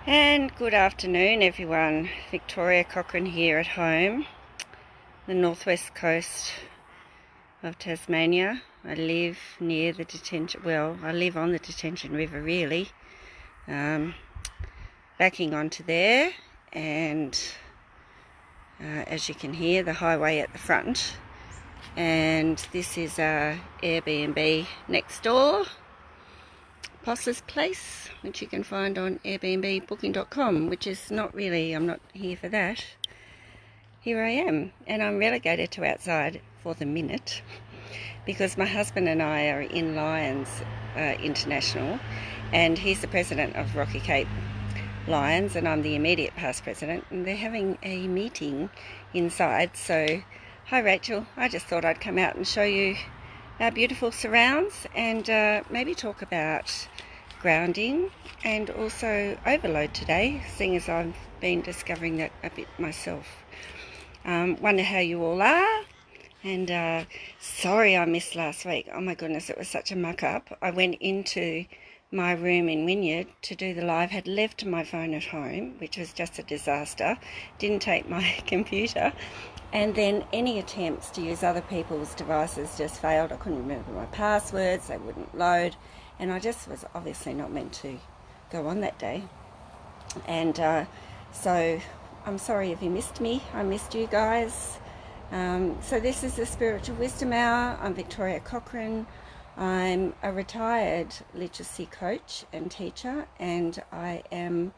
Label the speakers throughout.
Speaker 1: And good afternoon, everyone. Victoria Cochrane here at home, the northwest coast of Tasmania. I live near the detention, I live on the Detention River really, backing onto there, and as you can hear, the highway at the front. And this is our Airbnb next door, Poss's Place, which you can find on airbnbbooking.com, which is not really, I'm not here for that. Here I am, and I'm relegated to outside for the minute because my husband and I are in Lions International, and he's the president of Rocky Cape Lions, and I'm the immediate past president, and they're having a meeting inside. So, hi Rachel, I just thought I'd come out and show you our beautiful surrounds and maybe talk about grounding and also overload today, seeing as I've been discovering that a bit myself. Wonder how you all are, and sorry I missed last week. Oh my goodness, it was such a muck up. I went into my room in Wynyard to do the live, had left my phone at home, which was just a disaster, didn't take my computer, and then any attempts to use other people's devices just failed. I couldn't remember my passwords, they wouldn't load, and I just was obviously not meant to go on that day. And so I'm sorry if you missed me. I missed you guys. So this is the Spiritual Wisdom Hour. I'm Victoria Cochrane. I'm a retired literacy coach and teacher, and I am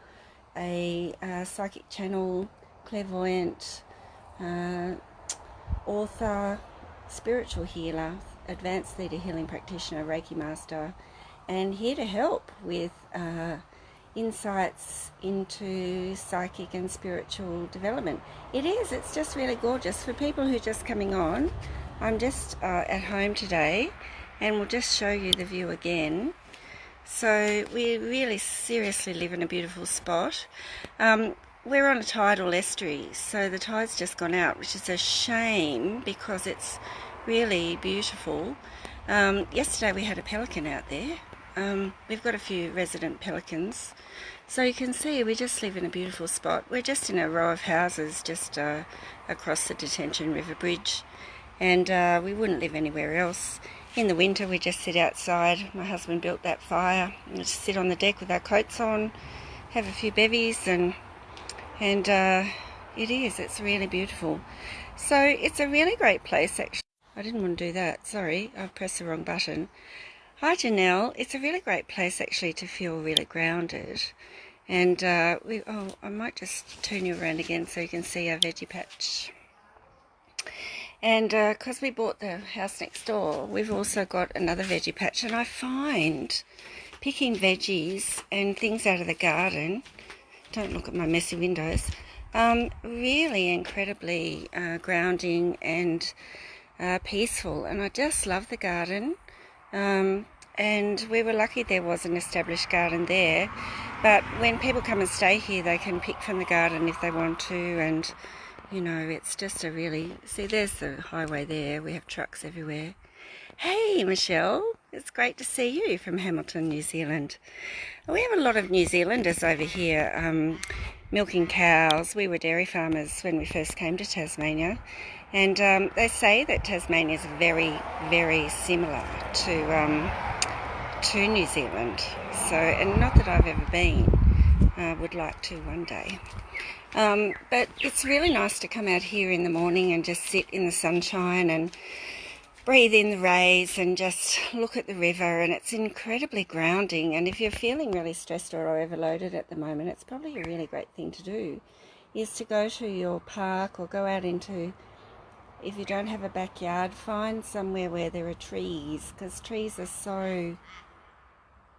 Speaker 1: a psychic channel, clairvoyant, author, spiritual healer, advanced theta healing practitioner, Reiki master, and here to help with insights into psychic and spiritual development. It's just really gorgeous. For people who are just coming on, I'm just at home today, and we'll just show you the view again. So we really seriously live in a beautiful spot. We're on a tidal estuary, so the tide's just gone out, which is a shame because it's really beautiful. Yesterday we had a pelican out there. We've got a few resident pelicans, so you can see we just live in a beautiful spot. We're just in a row of houses just across the Detention River Bridge, and we wouldn't live anywhere else. In the winter we just sit outside. My husband built that fire, and just sit on the deck with our coats on, have a few bevies, and it's really beautiful. So it's a really great place actually. I didn't want to do that, sorry, I've pressed the wrong button. Hi Janelle, it's a really great place actually to feel really grounded. And I might just turn you around again so you can see our veggie patch. And because we bought the house next door, we've also got another veggie patch, and I find picking veggies and things out of the garden, don't look at my messy windows, really incredibly grounding and peaceful, and I just love the garden. And we were lucky there was an established garden there, but when people come and stay here they can pick from the garden if they want to, and you know, it's just a really, see there's the highway there, we have trucks everywhere. Hey Michelle, it's great to see you from Hamilton, New Zealand. We have a lot of New Zealanders over here milking cows. We were dairy farmers when we first came to Tasmania, and they say that Tasmania is very, very similar to New Zealand. So, and not that I've ever been, would like to one day. But it's really nice to come out here in the morning and just sit in the sunshine and breathe in the rays and just look at the river, and it's incredibly grounding. And if you're feeling really stressed or overloaded at the moment, it's probably a really great thing to do, is to go to your park or go out into, if you don't have a backyard, find somewhere where there are trees, because trees are so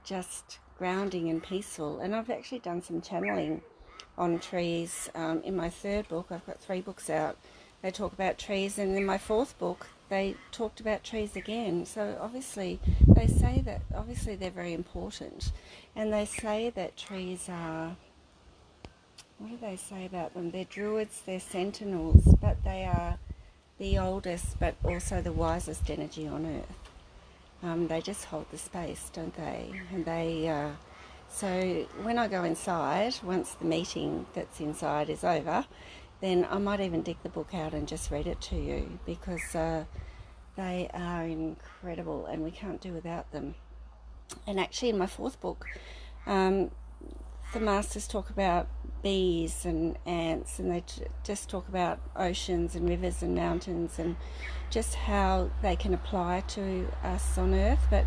Speaker 1: just grounding and peaceful. And I've actually done some channeling on trees. In my third book, I've got 3 books out, they talk about trees, and in my 4th book they talked about trees again. So obviously they say that obviously they're very important, and they say that trees are, what do they say about them? They're druids, they're sentinels, but they are the oldest but also the wisest energy on earth. They just hold the space, don't they? And they So when I go inside, once the meeting that's inside is over, then I might even dig the book out and just read it to you, because they are incredible and we can't do without them. And actually in my fourth book, the masters talk about bees and ants, and they just talk about oceans and rivers and mountains and just how they can apply to us on Earth. But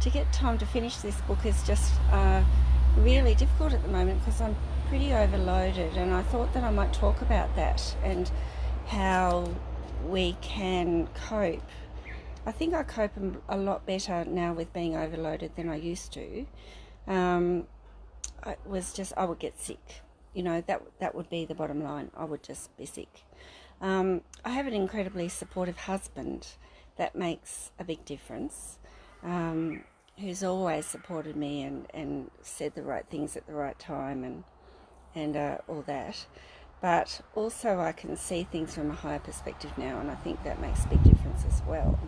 Speaker 1: to get time to finish this book is just really difficult at the moment because I'm pretty overloaded, and I thought that I might talk about that and how we can cope. I think I cope a lot better now with being overloaded than I used to. I would get sick. That would be the bottom line. I would just be sick. I have an incredibly supportive husband that makes a big difference, who's always supported me and said the right things at the right time and all that. But also I can see things from a higher perspective now, and I think that makes a big difference as well.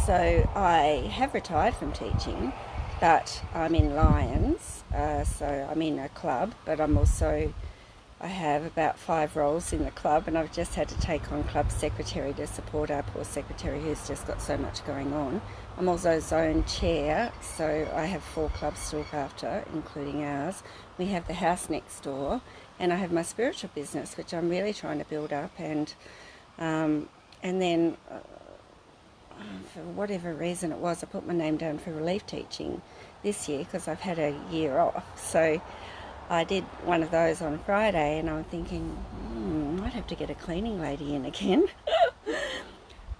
Speaker 1: So I have retired from teaching, but I'm in Lions, so I'm in a club, but I have about 5 roles in the club, and I've just had to take on club secretary to support our poor secretary who's just got so much going on. I'm also zone chair, so I have 4 clubs to look after, including ours. We have the house next door, and I have my spiritual business, which I'm really trying to build up, and then for whatever reason it was, I put my name down for relief teaching this year because I've had a year off. So I did one of those on Friday, and I'm thinking, I might have to get a cleaning lady in again.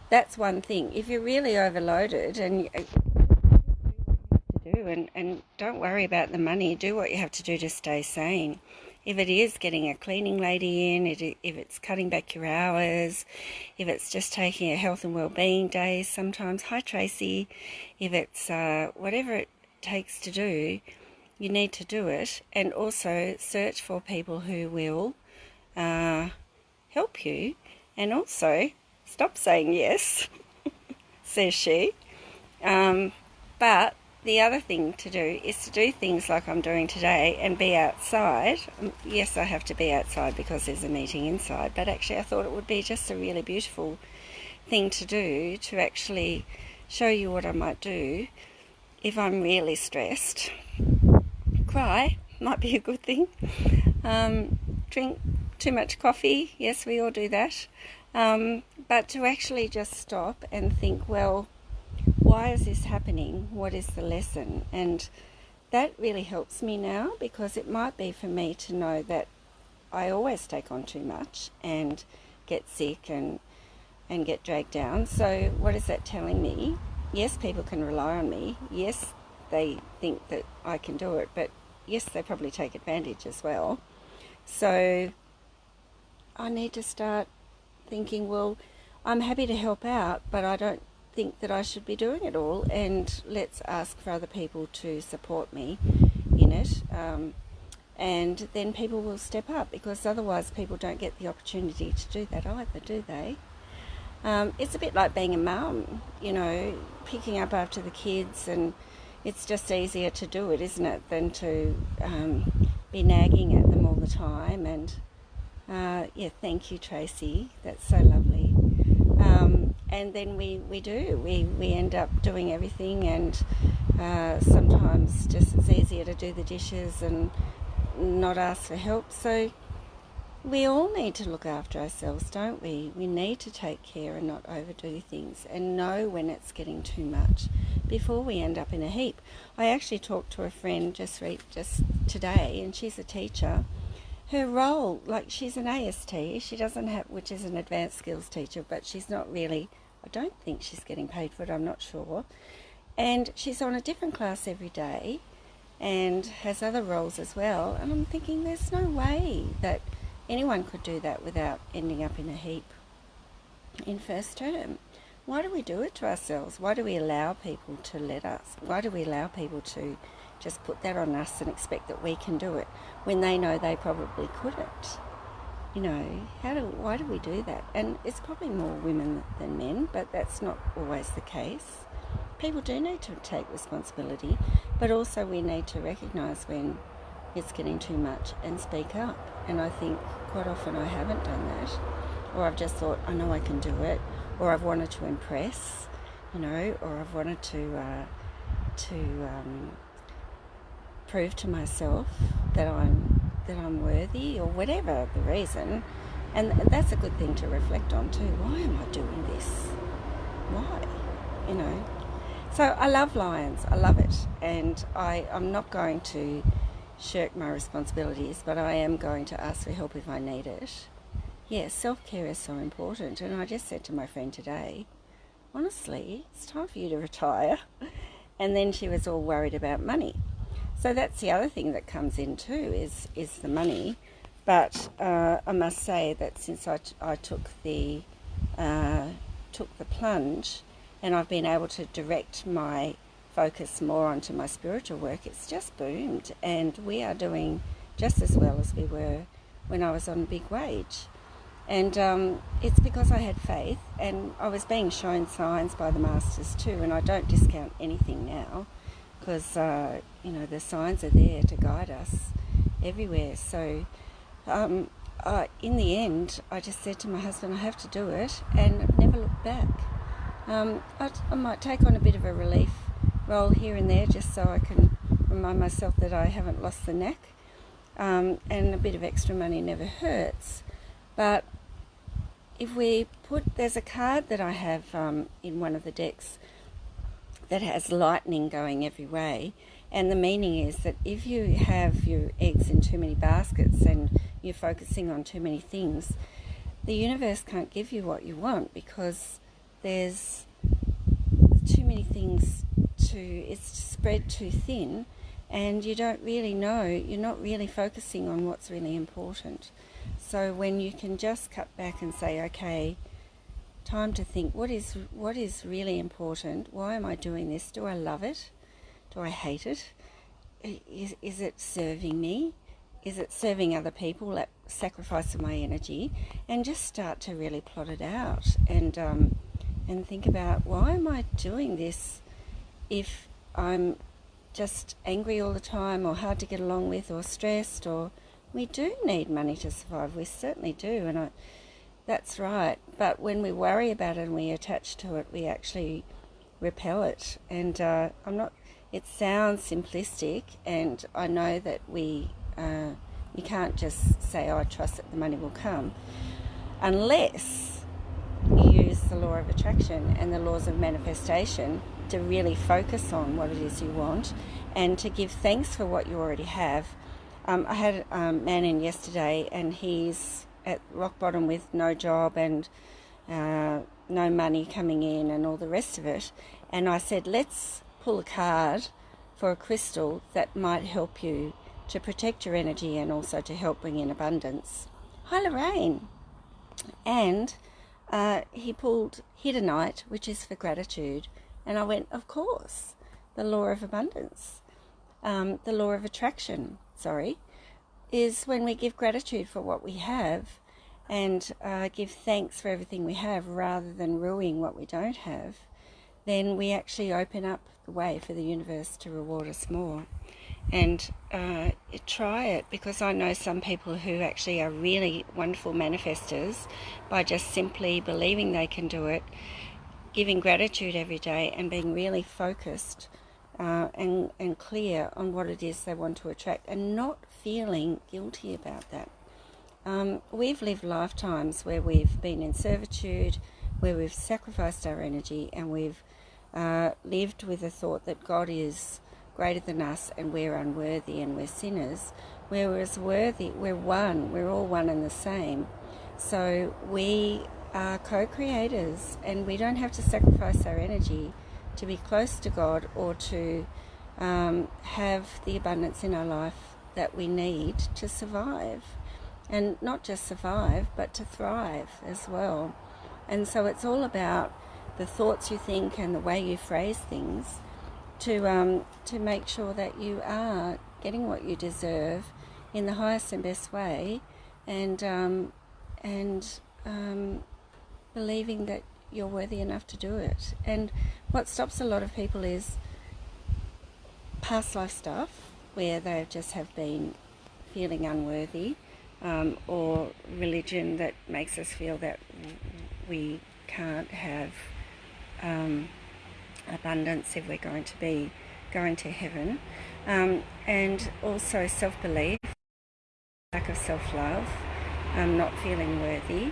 Speaker 1: That's one thing. If you're really overloaded and and don't worry about the money, do what you have to do to stay sane. If it is getting a cleaning lady in, if it's cutting back your hours, if it's just taking a health and well-being day sometimes, hi Tracy, if it's whatever it takes to do, you need to do it. And also search for people who will help you, and also stop saying yes, says she. But the other thing to do is to do things like I'm doing today and be outside. Yes, I have to be outside because there's a meeting inside, but actually I thought it would be just a really beautiful thing to do, to actually show you what I might do if I'm really stressed. Cry might be a good thing. Drink too much coffee, yes, we all do that. But to actually just stop and think, well, why is this happening? What is the lesson? And that really helps me now, because it might be for me to know that I always take on too much and get sick and get dragged down. So what is that telling me? Yes, people can rely on me. Yes, they think that I can do it, but yes, they probably take advantage as well. So I need to start thinking, well, I'm happy to help out, but I don't think that I should be doing it all, and let's ask for other people to support me in it, and then people will step up, because otherwise people don't get the opportunity to do that either, do they? It's a bit like being a mum, picking up after the kids, and it's just easier to do it, isn't it, than to be nagging at them all the time. And thank you, Tracy, that's so lovely. And then we end up doing everything, and sometimes just it's easier to do the dishes and not ask for help. So we all need to look after ourselves, don't we? We need to take care and not overdo things, and know when it's getting too much before we end up in a heap. I actually talked to a friend just today, and she's a teacher. Her role, she's an AST, she doesn't have, which is an advanced skills teacher, but she's not really, I don't think she's getting paid for it, I'm not sure. And she's on a different class every day and has other roles as well. And I'm thinking, there's no way that anyone could do that without ending up in a heap in first term. Why do we do it to ourselves? Why do we allow people to let us? Why do we allow people to just put that on us and expect that we can do it when they know they probably couldn't? Why do we do that? And it's probably more women than men, but that's not always the case. people do need to take responsibility, but also we need to recognise when it's getting too much and speak up. And I think quite often I haven't done that, or I've just thought, I know I can do it, or I've wanted to impress, or I've wanted to prove to myself that I'm worthy, or whatever the reason. And that's a good thing to reflect on too. Why am I doing this? Why? So I love lions. I love it, and I'm not going to shirk my responsibilities, but I am going to ask for help if I need it. Yes, self-care is so important. And I just said to my friend today, honestly, it's time for you to retire. And then she was all worried about money. So that's the other thing that comes in too, is the money. But I must say that since I took the plunge, and I've been able to direct my focus more onto my spiritual work, it's just boomed. And we are doing just as well as we were when I was on big wage. And it's because I had faith, and I was being shown signs by the masters too, and I don't discount anything now, because the signs are there to guide us everywhere. So in the end, I just said to my husband, I have to do it, and I've never looked back. I might take on a bit of a relief role here and there, just so I can remind myself that I haven't lost the knack, and a bit of extra money never hurts. But if we there's a card that I have in one of the decks that has lightning going every way, and the meaning is that if you have your eggs in too many baskets and you're focusing on too many things, the universe can't give you what you want, because there's too many things it's spread too thin, and you don't really know, you're not really focusing on what's really important. So when you can just cut back and say, okay, time to think, what is really important? Why am I doing this? Do I love it? Do I hate it? Is it serving me? Is it serving other people at sacrifice of my energy? And just start to really plot it out, and think about, why am I doing this if I'm just angry all the time, or hard to get along with, or stressed? Or we do need money to survive. We certainly do, and that's right. But when we worry about it and we attach to it, we actually repel it. And it sounds simplistic, and I know that you can't just say, I trust that the money will come, unless you use the law of attraction and the laws of manifestation to really focus on what it is you want, and to give thanks for what you already have. I had a man in yesterday, and he's at rock bottom with no job and no money coming in and all the rest of it. And I said, let's pull a card for a crystal that might help you to protect your energy and also to help bring in abundance. Hi, Lorraine. And he pulled Hiddenite, which is for gratitude. And I went, of course, the law of abundance, the law of attraction, is when we give gratitude for what we have, and give thanks for everything we have, rather than ruining what we don't have, then we actually open up the way for the universe to reward us more. And try it, because I know some people who actually are really wonderful manifestors by just simply believing they can do it, giving gratitude every day, and being really focused and clear on what it is they want to attract, and not feeling guilty about that. We've lived lifetimes where we've been in servitude, where we've sacrificed our energy, and we've lived with the thought that God is greater than us and we're unworthy and we're sinners. Whereas worthy, we're one, we're all one and the same. So we are co-creators, and we don't have to sacrifice our energy to be close to God, or to have the abundance in our life that we need to survive. And not just survive, but to thrive as well. And so it's all about the thoughts you think and the way you phrase things to make sure that you are getting what you deserve in the highest and best way, and believing that you're worthy enough to do it. And what stops a lot of people is past life stuff where they just have been feeling unworthy, or religion that makes us feel that we can't have abundance if we're going to be going to heaven, and also self-belief, lack of self-love, not feeling worthy,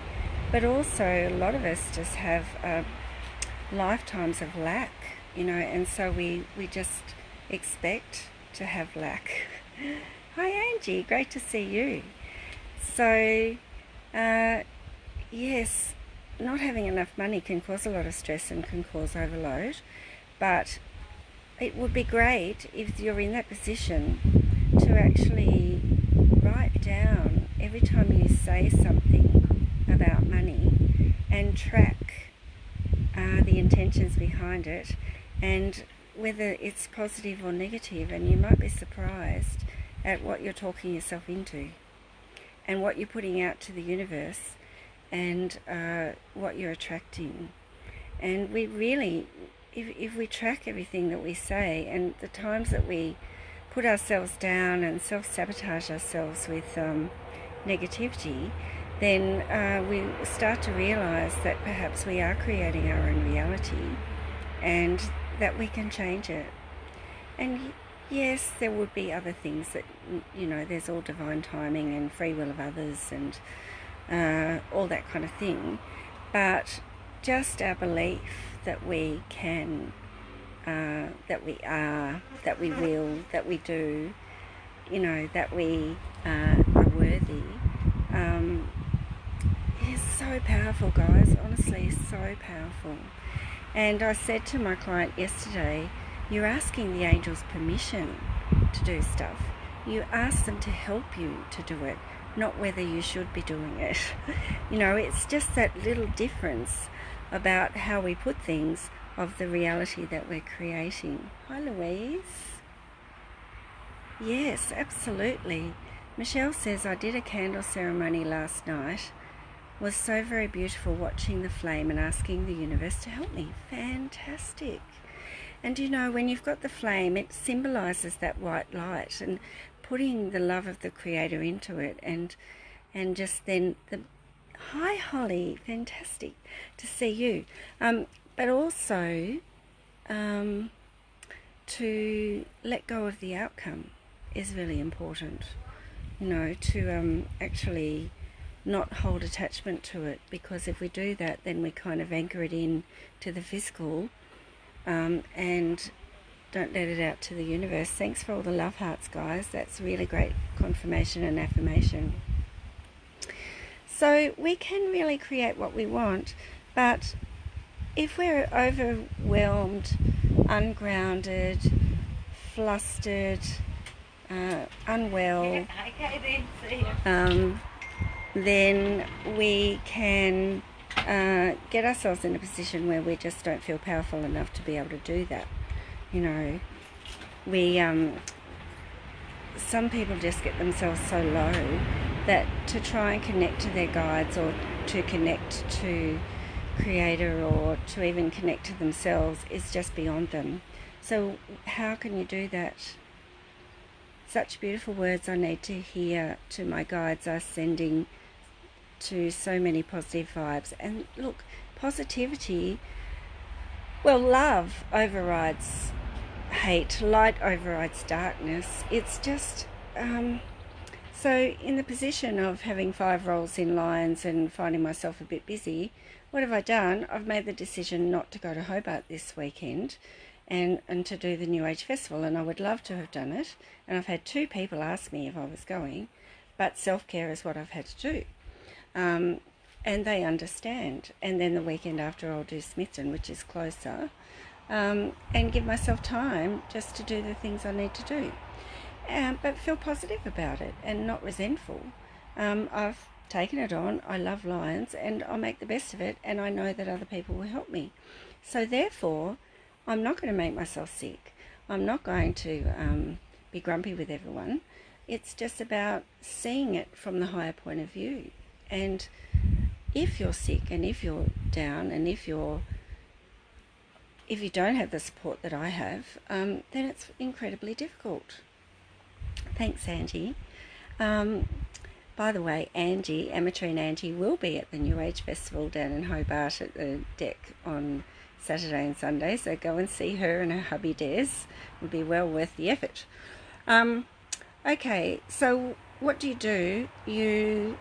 Speaker 1: but also a lot of us just have lifetimes of lack, and so we just expect to have lack. Hi Angie, great to see you. So yes, not having enough money can cause a lot of stress and can cause overload, but it would be great if you're in that position to actually write down every time you say something about money and track the intentions behind it and whether it's positive or negative, and you might be surprised at what you're talking yourself into and what you're putting out to the universe and what you're attracting. And we really, if we track everything that we say and the times that we put ourselves down and self-sabotage ourselves with negativity, then we start to realize that perhaps we are creating our own reality and that we can change it. And yes, there would be other things that, there's all divine timing and free will of others and all that kind of thing, but just our belief that we can, that we are, that we will, that we do, that we are worthy, is so powerful, guys. Honestly, so powerful. And I said to my client yesterday, you're asking the angels permission to do stuff. You ask them to help you to do it, not whether you should be doing it. It's just that little difference about how we put things of the reality that we're creating. Hi Louise. Yes, absolutely. Michelle says, I did a candle ceremony last night. Was so very beautiful watching the flame and asking the universe to help me. Fantastic. And when you've got the flame, it symbolizes that white light and putting the love of the Creator into it, and just then hi Holly, fantastic to see you. But also to let go of the outcome is really important. To actually not hold attachment to it, because if we do that, then we kind of anchor it in to the physical, and don't let it out to the universe. Thanks for all the love hearts, guys. That's really great confirmation and affirmation. So we can really create what we want, but if we're overwhelmed, ungrounded, flustered, unwell, then we can get ourselves in a position where we just don't feel powerful enough to be able to do that. We some people just get themselves so low that to try and connect to their guides, or to connect to Creator, or to even connect to themselves, is just beyond them. So how can you do that? Such beautiful words I need to hear to my guides are sending to so many positive vibes. And look, positivity, well, love overrides hate, light overrides darkness. It's just so in the position of having 5 roles in Lions and finding myself a bit busy, what have I done? I've made the decision not to go to Hobart this weekend and to do the New Age Festival, and I would love to have done it, and I've had 2 people ask me if I was going, but self-care is what I've had to do. And they understand. And then the weekend after, I'll do Smithton, which is closer, and give myself time just to do the things I need to do, but feel positive about it and not resentful. I've taken it on. I love Lions and I'll make the best of it, and I know that other people will help me. So therefore, I'm not going to make myself sick. I'm not going to be grumpy with everyone. It's just about seeing it from the higher point of view. And if you're sick and if you're down and if you're if you don't have the support that I have, then it's incredibly difficult. Thanks, Angie. By the way, Angie, Ametrine Angie, will be at the New Age Festival down in Hobart at the deck on Saturday and Sunday, so go and see her and her hubby Des. It'll be well worth the effort. Okay, so what do? You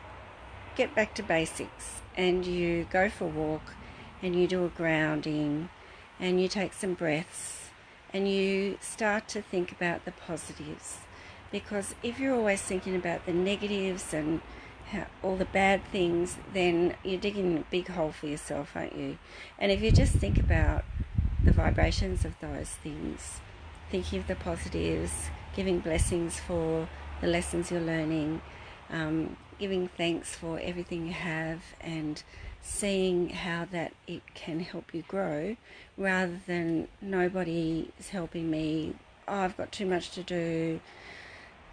Speaker 1: get back to basics and you go for a walk and you do a grounding and you take some breaths and you start to think about the positives. Because if you're always thinking about the negatives and all the bad things, then you're digging a big hole for yourself, aren't you? And if you just think about the vibrations of those things, thinking of the positives, giving blessings for the lessons you're learning, giving thanks for everything you have, and seeing how that it can help you grow, rather than nobody is helping me, oh, I've got too much to do,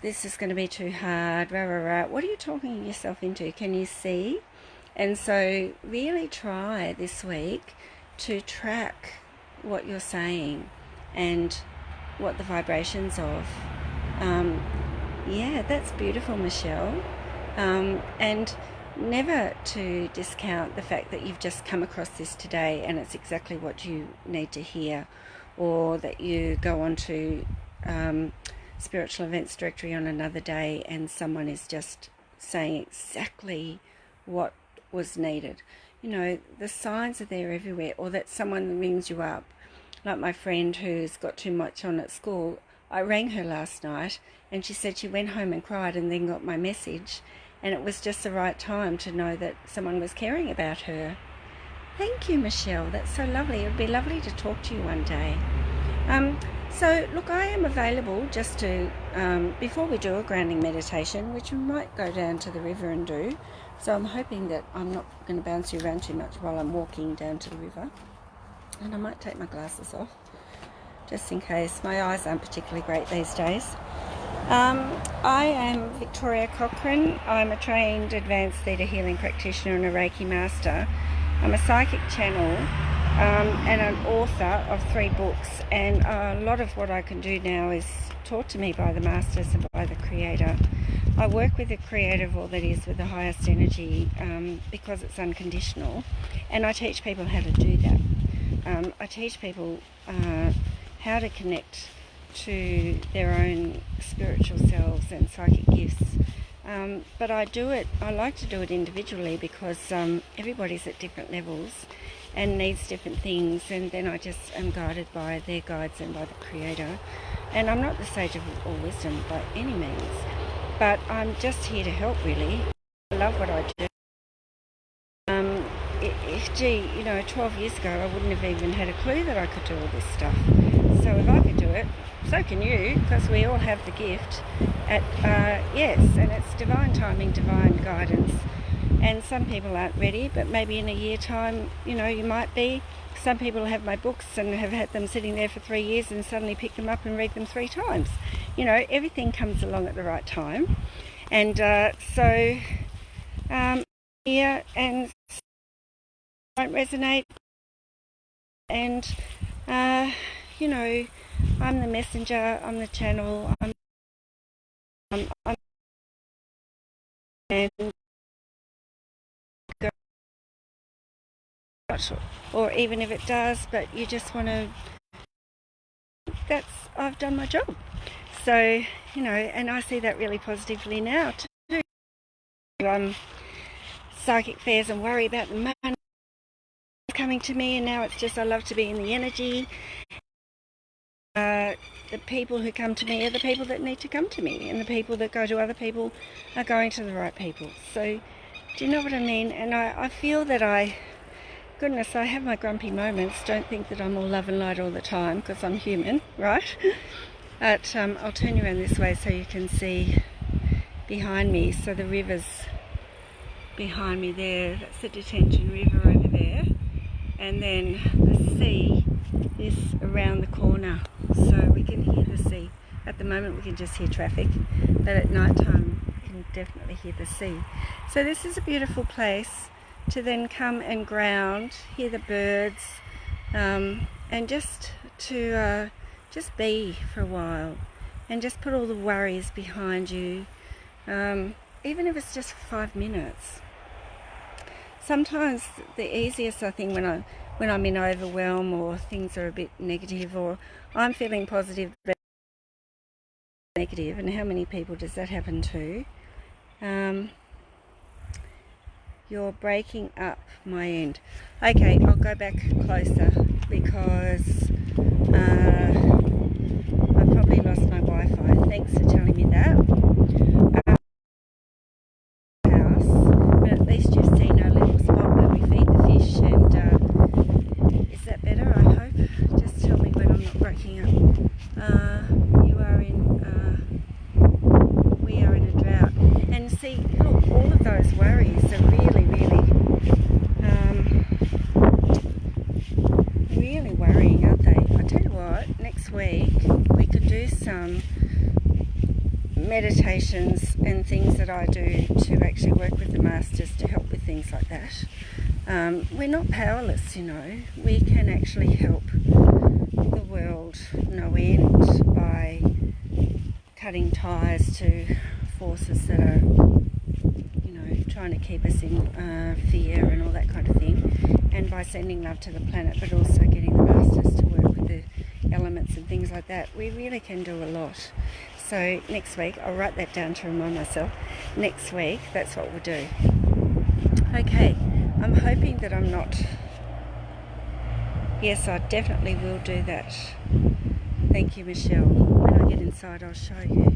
Speaker 1: this is going to be too hard, rah, rah, rah. What are you talking yourself into? Can you see? And so really try this week to track what you're saying and what the vibrations of. Yeah, that's beautiful, Michelle. And never to discount the fact that you've just come across this today and it's exactly what you need to hear, or that you go on to Spiritual Events Directory on another day and someone is just saying exactly what was needed. You know, the signs are there everywhere. Or that someone rings you up, like my friend who's got too much on at school. I rang her last night and she said she went home and cried and then got my message, and it was just the right time to know that someone was caring about her. Thank you, Michelle. That's so lovely. It would be lovely to talk to you one day. So look, I am available just to, before we do a grounding meditation, which we might go down to the river and do. So I'm hoping that I'm not going to bounce you around too much while I'm walking down to the river. And I might take my glasses off, just in case. My eyes aren't particularly great these days. I am Victoria Cochrane. I'm a trained advanced theta healing practitioner and a Reiki master. I'm a psychic channel and an author of 3 books, and a lot of what I can do now is taught to me by the masters and by the Creator. I work with the Creator of all that is, with the highest energy, because it's unconditional, and I teach people how to do that. I teach people how to connect to their own spiritual selves and psychic gifts. But I like to do it individually, because everybody's at different levels and needs different things, and then I just am guided by their guides and by the Creator. And I'm not the sage of all wisdom by any means, but I'm just here to help, really. I love what I do. Gee, you know, 12 years ago I wouldn't have even had a clue that I could do all this stuff. So if I could do it, so can you, because we all have the gift. Yes, and it's divine timing, divine guidance. And some people aren't ready, but maybe in a year time, you know, you might be. Some people have my books and have had them sitting there for 3 years and suddenly pick them up and read them 3 times. You know, everything comes along at the right time. And here, and won't resonate. And, you know, I'm the messenger, I'm the channel, and or even if it does, but you just want to, I've done my job. So, you know, and I see that really positively now too. Psychic fairs and worry about the money coming to me, and now it's just I love to be in the energy. The people who come to me are the people that need to come to me, and the people that go to other people are going to the right people. So do you know what I mean? And I feel that goodness, I have my grumpy moments. Don't think that I'm all love and light all the time, because I'm human, right? But I'll turn you around this way so you can see behind me. So the river's behind me there. That's the Detention River over there. And then the sea is around the corner. So we can hear the sea. At the moment we can just hear traffic, but at night time we can definitely hear the sea. So this is a beautiful place to then come and ground, hear the birds, and and just to just be for a while, and just put all the worries behind you, even if it's just 5 minutes. Sometimes the easiest, I think, when I'm in overwhelm, or things are a bit negative, or I'm feeling positive but negative, and how many people does that happen to? You're breaking up my end. Okay, I'll go back closer because I've probably lost my Wi-Fi. Thanks for telling me that. House, but at least you've seen our little spot where we feed the fish, and is that better? I hope. Just tell me when I'm not breaking up. We are in a drought, and see, look, all of those worries are really worrying, aren't they? I tell you what, next week we could do some meditations and things that I do to actually work with the masters to help with things like that. We're not powerless, you know. We can actually help the world no end by cutting ties to forces that are, you know, trying to keep us in fear and all that kind of thing, and by sending love to the planet, but also getting the masters to work with the elements and things like that. We really can do a lot. So next week, I'll write that down to remind myself. Next week, that's what we'll do. Okay, I'm hoping that I'm not... Yes, I definitely will do that. Thank you, Michelle. When I get inside, I'll show you.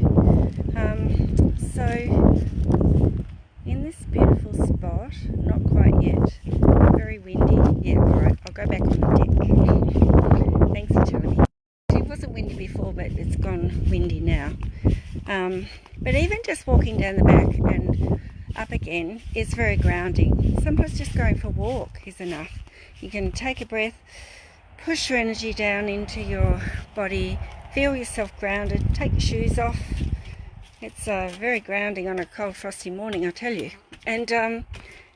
Speaker 1: So, in this beautiful spot, not quite yet, very windy. Yeah, alright, I'll go back on the deck. Thanks for telling me. It wasn't windy before, but it's gone windy now. But even just walking down the back and up again is very grounding. Sometimes just going for a walk is enough. You can take a breath, push your energy down into your body, feel yourself grounded, take your shoes off. It's very grounding on a cold, frosty morning, I tell you. And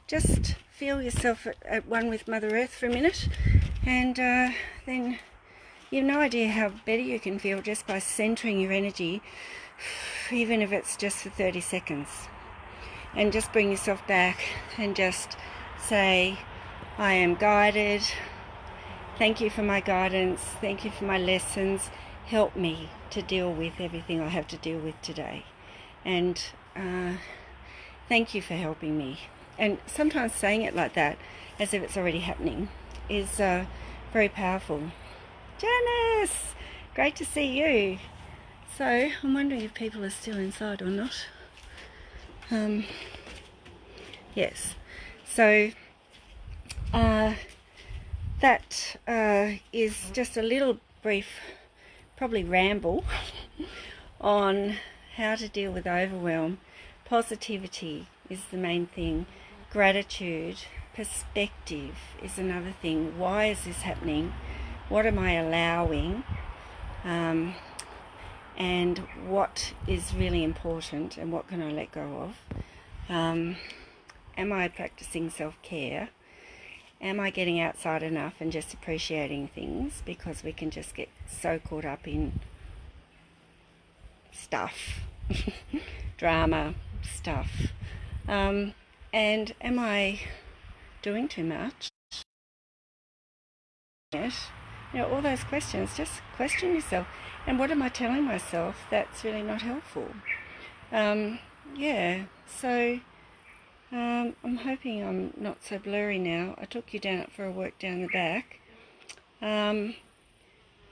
Speaker 1: just feel yourself at one with Mother Earth for a minute, and then you have no idea how better you can feel just by centering your energy, even if it's just for 30 seconds. And just bring yourself back and just say, I am guided. Thank you for my guidance. Thank you for my lessons. Help me to deal with everything I have to deal with today. And thank you for helping me. And sometimes saying it like that, as if it's already happening, is very powerful. Janice, great to see you. So I'm wondering if people are still inside or not. Yes. So that is just a little brief, probably ramble, on how to deal with overwhelm. Positivity is the main thing. Gratitude, perspective is another thing. Why is this happening? What am I allowing? And what is really important, and what can I let go of? Am I practicing self-care? Am I getting outside enough and just appreciating things? Because we can just get so caught up in stuff, drama stuff. And am I doing too much? Yes. You know, all those questions, just question yourself. And what am I telling myself that's really not helpful? Yeah, so I'm hoping I'm not so blurry now. I took you down for a walk down the back. Down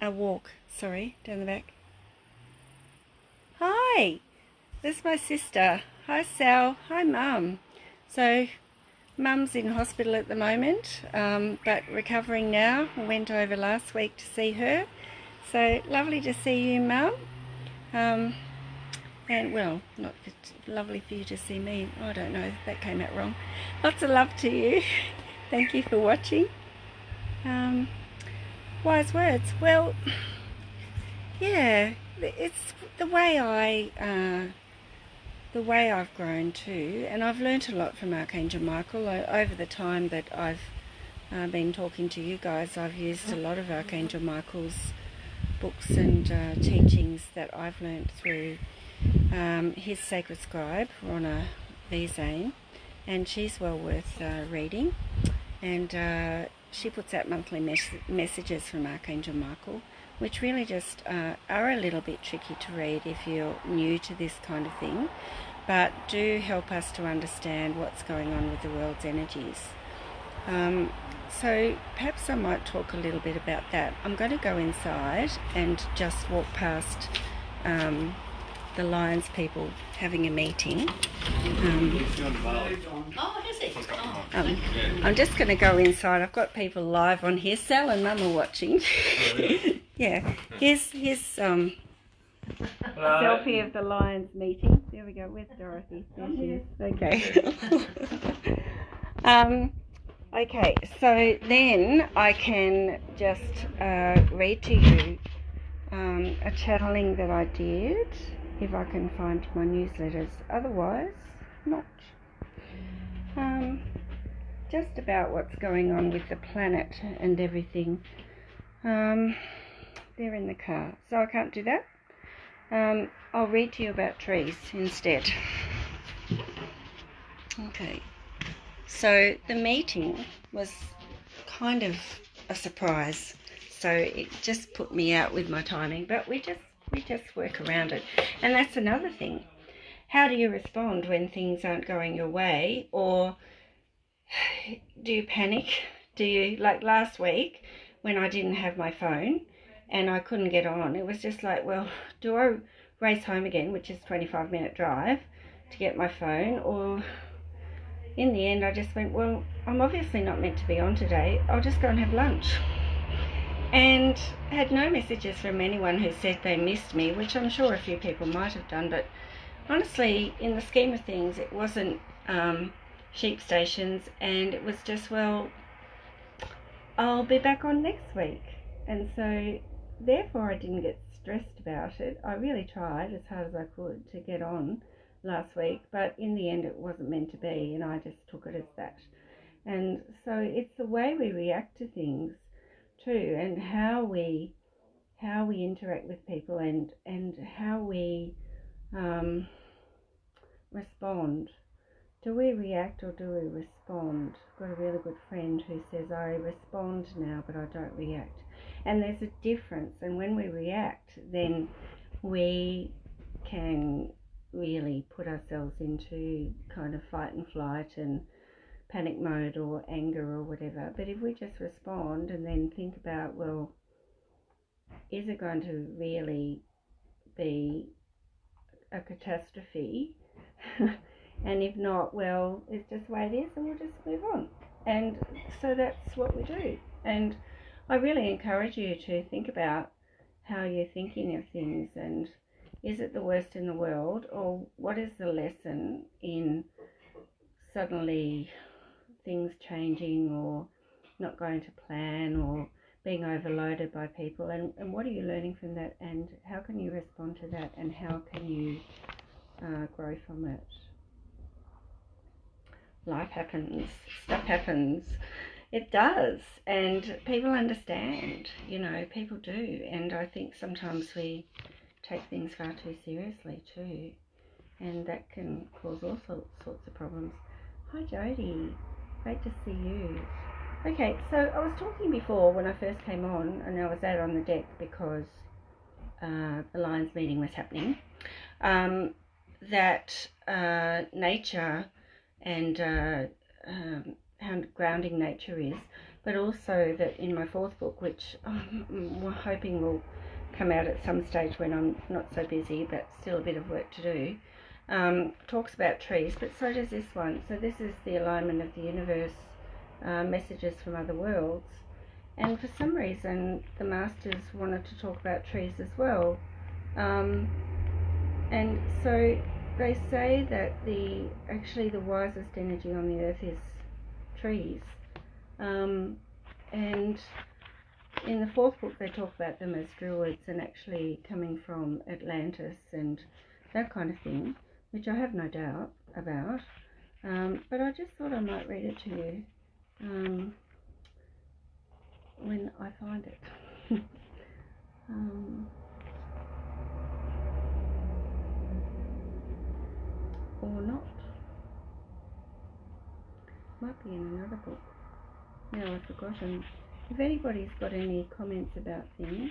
Speaker 1: the back. Hi, this is my sister. Hi, Sal. Hi, Mum. So, Mum's in hospital at the moment, but recovering now. I went over last week to see her. So, lovely to see you, Mum. And, well, not lovely for you to see me. I don't know, that came out wrong. Lots of love to you. Thank you for watching. Wise words. Well, yeah, it's the way I've grown too, and I've learnt a lot from Archangel Michael over the time that I've been talking to you guys, I've used a lot of Archangel Michael's books and teachings that I've learnt through his sacred scribe, Ronna V. Zane, and she's well worth reading. And she puts out monthly messages from Archangel Michael, which really just are a little bit tricky to read if you're new to this kind of thing, but do help us to understand what's going on with the world's energies. So perhaps I might talk a little bit about that. I'm going to go inside and just walk past the Lions people having a meeting. I'm just going to go inside. I've got people live on here. Sal and Mum are watching. Yeah, here's selfie of the Lions meeting. There we go. Where's Dorothy? There she is. Okay. Okay, so then I can just read to you a channeling that I did, if I can find my newsletters. Otherwise, not. Just about what's going on with the planet and everything. They're in the car, so I can't do that. I'll read to you about trees instead. Okay. So the meeting was kind of a surprise, so it just put me out with my timing, but we just work around it. And that's another thing. How do you respond when things aren't going your way? Or do you panic? Do you, like last week when I didn't have my phone and I couldn't get on, it was just like, well, do I race home again, which is a 25-minute drive, to get my phone? Or in the end, I just went, well, I'm obviously not meant to be on today. I'll just go and have lunch. And had no messages from anyone who said they missed me, which I'm sure a few people might have done. But honestly, in the scheme of things, it wasn't sheep stations. And it was just, well, I'll be back on next week. And so, therefore, I didn't get stressed about it. I really tried as hard as I could to get on last week, but in the end it wasn't meant to be, and I just took it as that. And so it's the way we react to things too, and how we interact with people, and how we respond. Do we react or do we respond? I've got a really good friend who says, I respond now but I don't react, and there's a difference. And when we react, then we can really put ourselves into kind of fight and flight and panic mode or anger or whatever. But if we just respond and then think about, well, is it going to really be a catastrophe? And if not, well, it's just the way it is and we'll just move on. And so that's what we do. And I really encourage you to think about how you're thinking of things, and is it the worst in the world, or what is the lesson in suddenly things changing or not going to plan or being overloaded by people, and what are you learning from that, and how can you respond to that, and how can you grow from it? Life happens, stuff happens. It does, and people understand, people do, and I think sometimes we take things far too seriously too, and that can cause all sorts of problems. Hi Jodie, great to see you. Okay, so I was talking before when I first came on, and I was out on the deck because the Lions meeting was happening, that nature and how grounding nature is, but also that in my fourth book, which I'm hoping will come out at some stage when I'm not so busy, but still a bit of work to do, talks about trees, but so does this one. So this is the alignment of the universe, messages from other worlds, and for some reason the masters wanted to talk about trees as well, and so they say that actually the wisest energy on the earth is trees, and in the fourth book they talk about them as druids and actually coming from Atlantis and that kind of thing, which I have no doubt about, but I just thought I might read it to you. when I find it. Or not. Might be in another book. Now I've forgotten. If anybody's got any comments about things,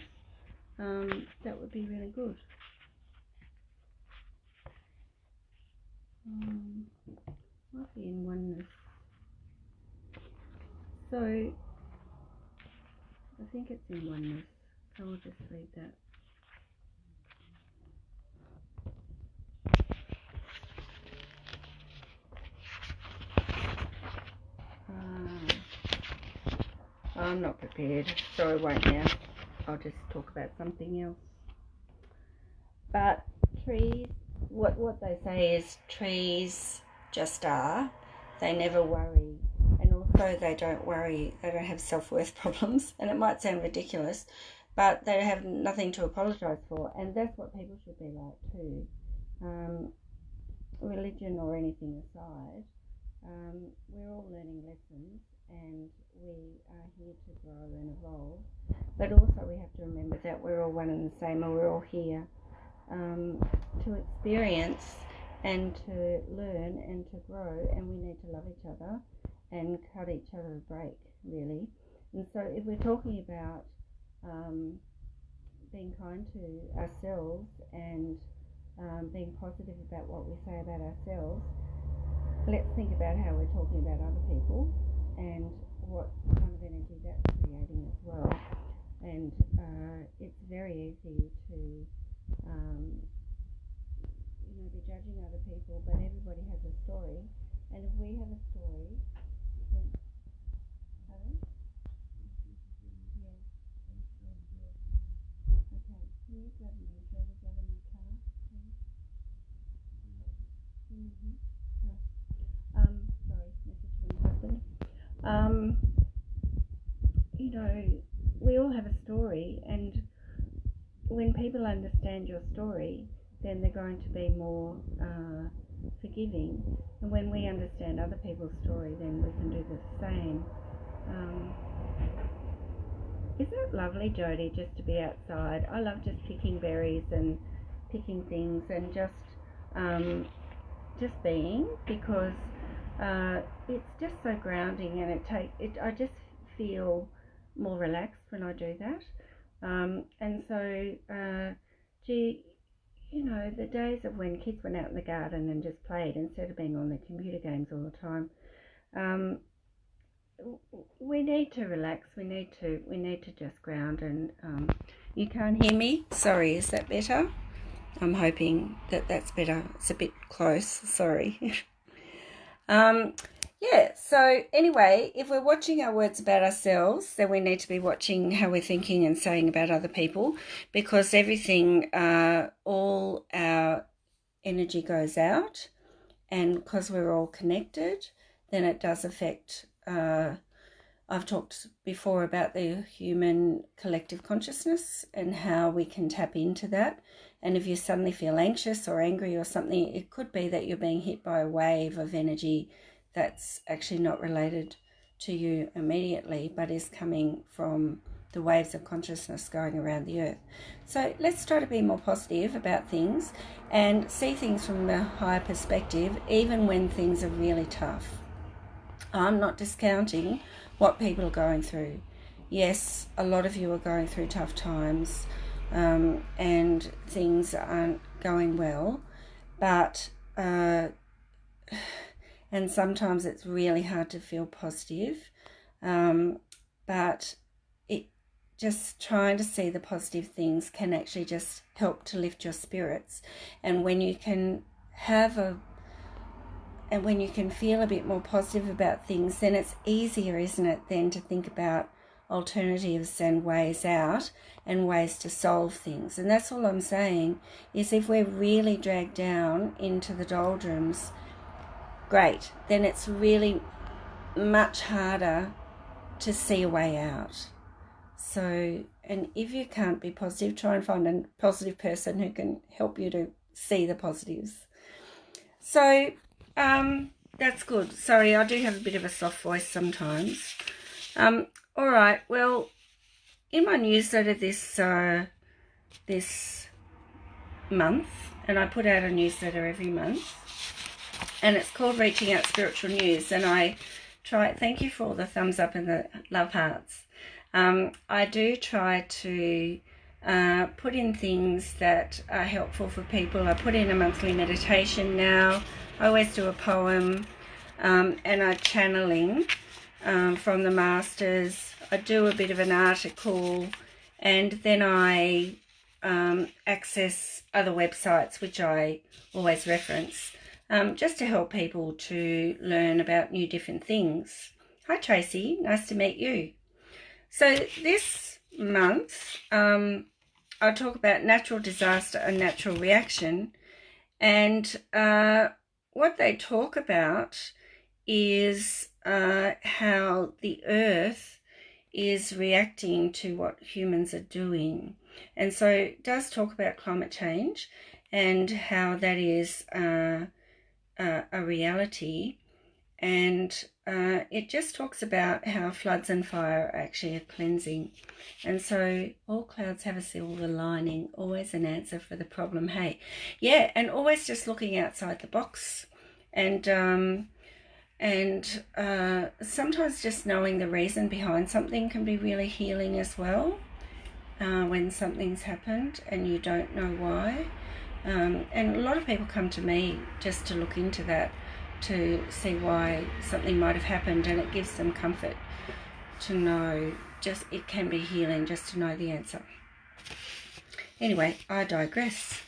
Speaker 1: that would be really good. Might be in Oneness. So I think it's in Oneness. So I'll just read that. I'm not prepared, so I won't now. I'll just talk about something else. But trees, what they say is trees just are. They never worry. And also they don't worry. They don't have self-worth problems. And it might sound ridiculous, but they have nothing to apologise for. And that's what people should be like too. Religion or anything aside, we're all learning lessons. And we are here to grow and evolve, but also we have to remember that we're all one and the same, and we're all here to experience and to learn and to grow, and we need to love each other and cut each other a break, really. And so if we're talking about being kind to ourselves and being positive about what we say about ourselves, let's think about how we're talking about other people and what kind of energy that's creating as well. And it's very easy to be judging other people, but everybody has a story, and if we have a story, then pardon? Yeah. Okay, can you grab me a shoulder out of my car, please? Sorry, message from my husband. We all have a story, and when people understand your story, then they're going to be more forgiving. And when we understand other people's story, then we can do the same. Isn't it lovely, Jodie, just to be outside? I love just picking berries and picking things and just being, because it's just so grounding, and I just feel more relaxed when I do that. And so, the days of when kids went out in the garden and just played instead of being on their computer games all the time, we need to relax. We need to just ground. And you can't hear me? Sorry, is that better? I'm hoping that that's better. It's a bit close. Sorry. Yeah, so anyway, if we're watching our words about ourselves, then we need to be watching how we're thinking and saying about other people, because everything, all our energy goes out, and because we're all connected, then it does affect, I've talked before about the human collective consciousness and how we can tap into that. And if you suddenly feel anxious or angry or something, it could be that you're being hit by a wave of energy that's actually not related to you immediately, but is coming from the waves of consciousness going around the earth. So let's try to be more positive about things and see things from a higher perspective, even when things are really tough. I'm not discounting what people are going through. Yes, a lot of you are going through tough times, and things aren't going well, but and sometimes it's really hard to feel positive, but it just trying to see the positive things can actually just help to lift your spirits. And when you can when you can feel a bit more positive about things, then it's easier, isn't it, then to think about alternatives and ways out and ways to solve things. And that's all I'm saying, is if we're really dragged down into the doldrums, great, then it's really much harder to see a way out. So, and if you can't be positive, try and find a positive person who can help you to see the positives. So, that's good. Sorry, I do have a bit of a soft voice sometimes. All right, well, in my newsletter this month, and I put out a newsletter every month, and it's called Reaching Out Spiritual News, and I try, thank you for all the thumbs up and the love hearts. I do try to put in things that are helpful for people. I put in a monthly meditation now. I always do a poem and a channeling from the masters. I do a bit of an article, and then I access other websites, which I always reference, just to help people to learn about new different things. Hi Tracy, nice to meet you. So this month I'll talk about natural disaster and natural reaction, and what they talk about is how the earth is reacting to what humans are doing. And so it does talk about climate change and how that is a reality. And it just talks about how floods and fire are actually a cleansing. And so all clouds have a silver lining, always an answer for the problem. Hey, yeah, and always just looking outside the box. And sometimes just knowing the reason behind something can be really healing as well, when something's happened and you don't know why. And a lot of people come to me just to look into that, to see why something might have happened, and it gives them comfort to know. Just, it can be healing just to know the answer. Anyway, I digress.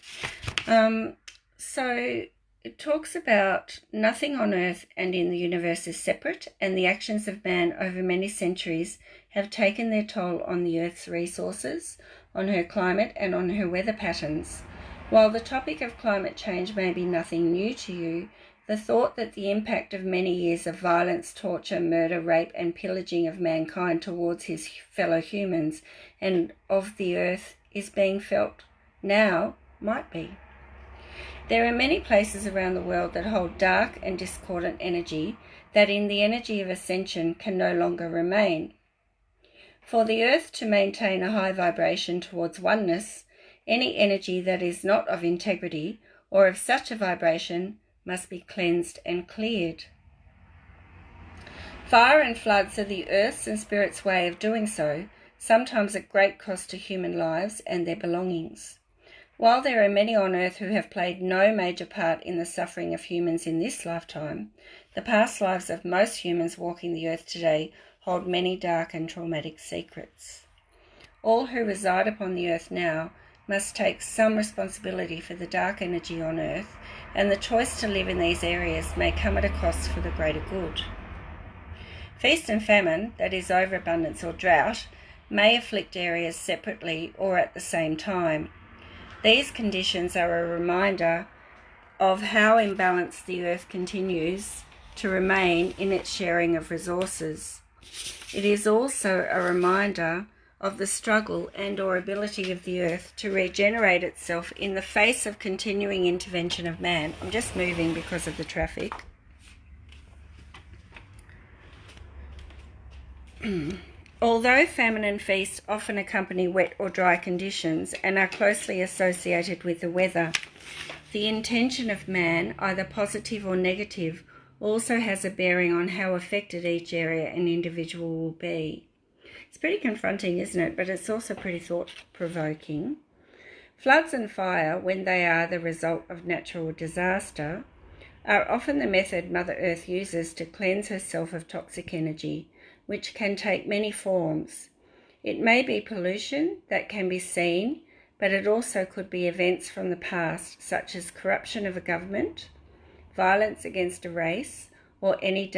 Speaker 1: So it talks about nothing on earth and in the universe is separate, and the actions of man over many centuries have taken their toll on the earth's resources, on her climate, and on her weather patterns. While the topic of climate change may be nothing new to you, the thought that the impact of many years of violence, torture, murder, rape, and pillaging of mankind towards his fellow humans and of the earth is being felt now might be. There are many places around the world that hold dark and discordant energy that in the energy of ascension can no longer remain. For the earth to maintain a high vibration towards oneness, any energy that is not of integrity or of such a vibration must be cleansed and cleared. Fire and floods are the earth's and spirit's way of doing so, sometimes at great cost to human lives and their belongings. While there are many on earth who have played no major part in the suffering of humans in this lifetime, the past lives of most humans walking the earth today hold many dark and traumatic secrets. All who reside upon the earth now must take some responsibility for the dark energy on earth, and the choice to live in these areas may come at a cost for the greater good. Feast and famine, that is overabundance or drought, may afflict areas separately or at the same time. These conditions are a reminder of how imbalanced the earth continues to remain in its sharing of resources. It is also a reminder of the struggle and or ability of the earth to regenerate itself in the face of continuing intervention of man. I'm just moving because of the traffic. Although famine and feast often accompany wet or dry conditions and are closely associated with the weather, the intention of man, either positive or negative, also has a bearing on how affected each area and individual will be. It's pretty confronting, isn't it? But it's also pretty thought-provoking. Floods and fire, when they are the result of natural disaster, are often the method Mother Earth uses to cleanse herself of toxic energy, which can take many forms. It may be pollution that can be seen, but it also could be events from the past, such as corruption of a government, violence against a race, or any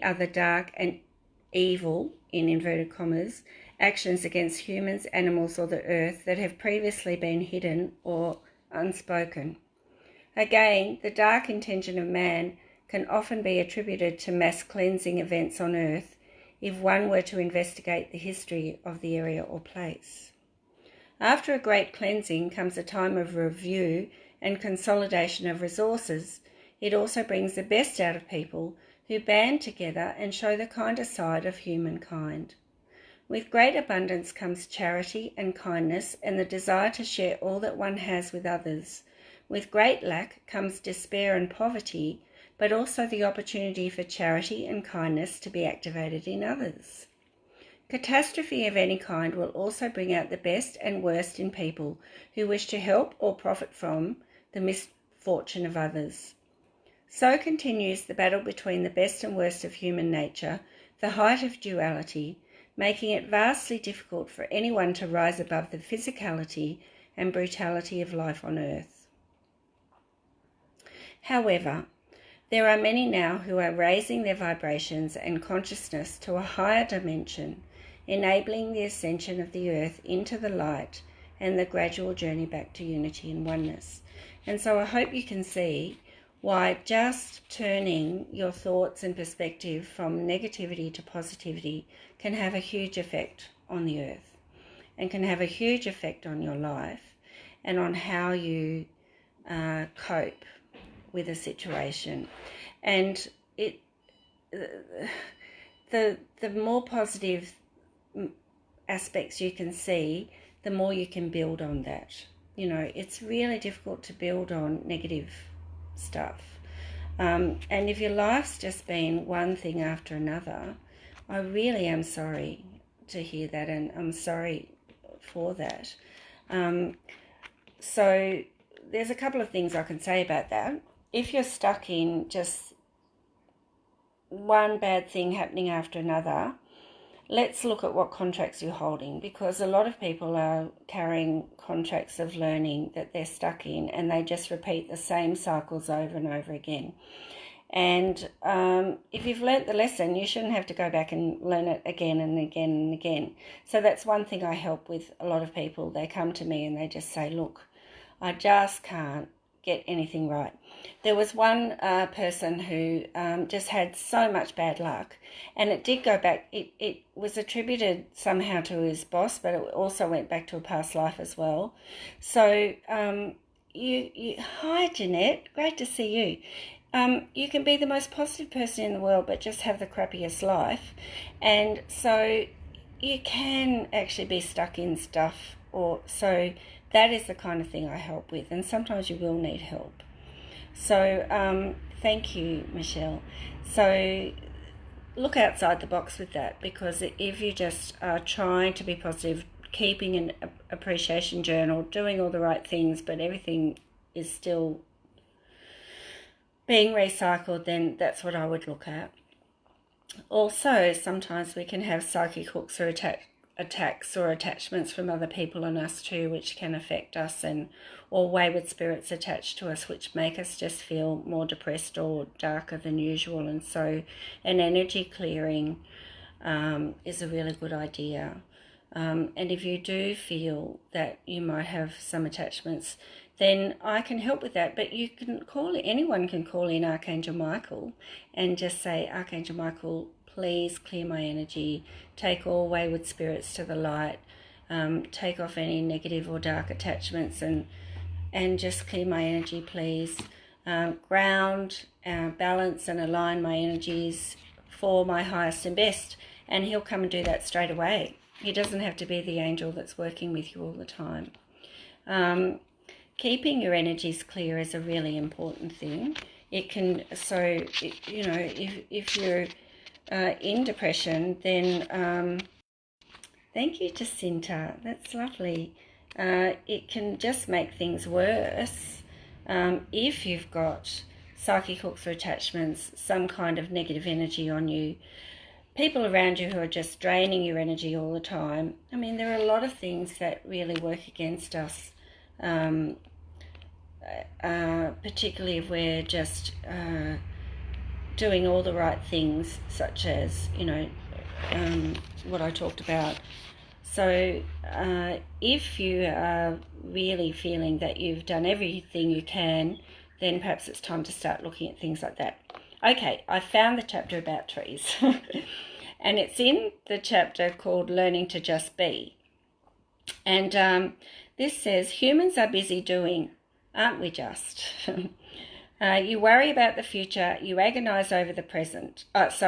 Speaker 1: other dark and evil, in inverted commas, actions against humans, animals, or the earth that have previously been hidden or unspoken. Again, the dark intention of man can often be attributed to mass cleansing events on earth if one were to investigate the history of the area or place. After a great cleansing comes a time of review and consolidation of resources. It also brings the best out of people who band together and show the kinder side of humankind. With great abundance comes charity and kindness and the desire to share all that one has with others. With great lack comes despair and poverty, but also the opportunity for charity and kindness to be activated in others. Catastrophe of any kind will also bring out the best and worst in people who wish to help or profit from the misfortune of others. So continues the battle between the best and worst of human nature, the height of duality, making it vastly difficult for anyone to rise above the physicality and brutality of life on earth. However, there are many now who are raising their vibrations and consciousness to a higher dimension, enabling the ascension of the earth into the light and the gradual journey back to unity and oneness. And so I hope you can see why just turning your thoughts and perspective from negativity to positivity can have a huge effect on the earth and can have a huge effect on your life and on how you cope with a situation. And the more positive aspects you can see, the more you can build on that. You know, it's really difficult to build on negative stuff. And if your life's just been one thing after another, I really am sorry to hear that, and I'm sorry for that. So there's a couple of things I can say about that. If you're stuck in just one bad thing happening after another, let's look at what contracts you're holding, because a lot of people are carrying contracts of learning that they're stuck in, and they just repeat the same cycles over and over again. And if you've learnt the lesson, you shouldn't have to go back and learn it again and again and again. So that's one thing I help with a lot of people. They come to me and they just say, look, I just can't get anything right. There was one person who just had so much bad luck, and it did go back. It was attributed somehow to his boss, but it also went back to a past life as well. So hi Jeanette, great to see you. You can be the most positive person in the world but just have the crappiest life, and so you can actually be stuck in stuff, or so that is the kind of thing I help with, and sometimes you will need help. So thank you, Michelle. So look outside the box with that, because if you just are trying to be positive, keeping an appreciation journal, doing all the right things, but everything is still being recycled, then that's what I would look at. Also, sometimes we can have psychic hooks or attacks or attachments from other people on us too, which can affect us, and or wayward spirits attached to us, which make us just feel more depressed or darker than usual. And so an energy clearing is a really good idea. And if you do feel that you might have some attachments, then I can help with that. But you can anyone can call in Archangel Michael and just say, Archangel Michael, please clear my energy, take all wayward spirits to the light, take off any negative or dark attachments, and just clear my energy, please. Ground, balance and align my energies for my highest and best. And he'll come and do that straight away. He doesn't have to be the angel that's working with you all the time. Keeping your energies clear is a really important thing. It can, you know, if you're in depression, then thank you, Jacinta. That's lovely. It can just make things worse if you've got psychic hooks or attachments, some kind of negative energy on you, people around you who are just draining your energy all the time. I mean, there are a lot of things that really work against us, particularly if we're just doing all the right things, such as, you know, what I talked about. So if you are really feeling that you've done everything you can, then perhaps it's time to start looking at things like that. Okay, I found the chapter about trees. And it's in the chapter called Learning to Just Be. And this says, humans are busy doing, aren't we just? You worry about the future, you agonize over the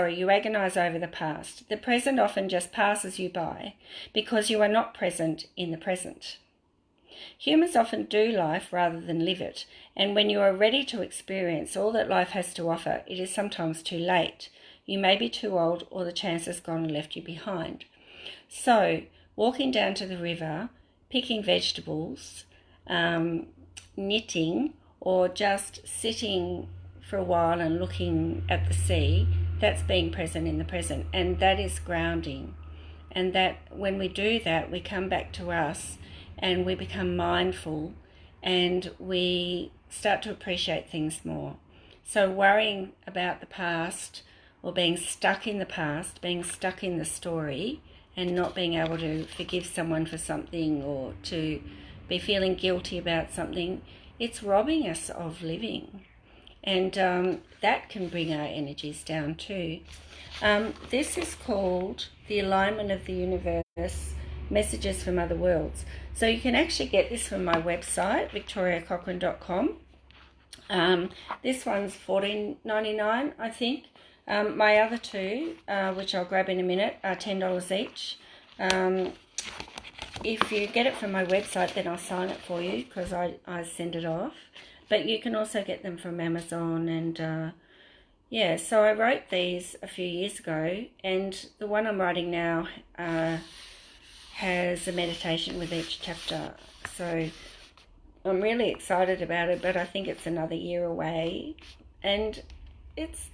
Speaker 1: you agonize over the past. The present often just passes you by because you are not present in the present. Humans often do life rather than live it, and when you are ready to experience all that life has to offer, it is sometimes too late. You may be too old, or the chance has gone and left you behind. So, walking down to the river, picking vegetables, knitting, or just sitting for a while and looking at the sea, that's being present in the present, and that is grounding. And that when we do that, we come back to us and we become mindful and we start to appreciate things more. So worrying about the past or being stuck in the past, being stuck in the story and not being able to forgive someone for something or to be feeling guilty about something, it's robbing us of living. And that can bring our energies down too. This is called The Alignment of the Universe, Messages from Other Worlds. So you can actually get this from my website, victoriacochrane.com. This one's $14.99, I think. My other two, which I'll grab in a minute, are $10 each. If you get it from my website, then I'll sign it for you because I send it off. But you can also get them from Amazon. And yeah, so I wrote these a few years ago, and the one I'm writing now has a meditation with each chapter. So I'm really excited about it, but I think it's another year away. And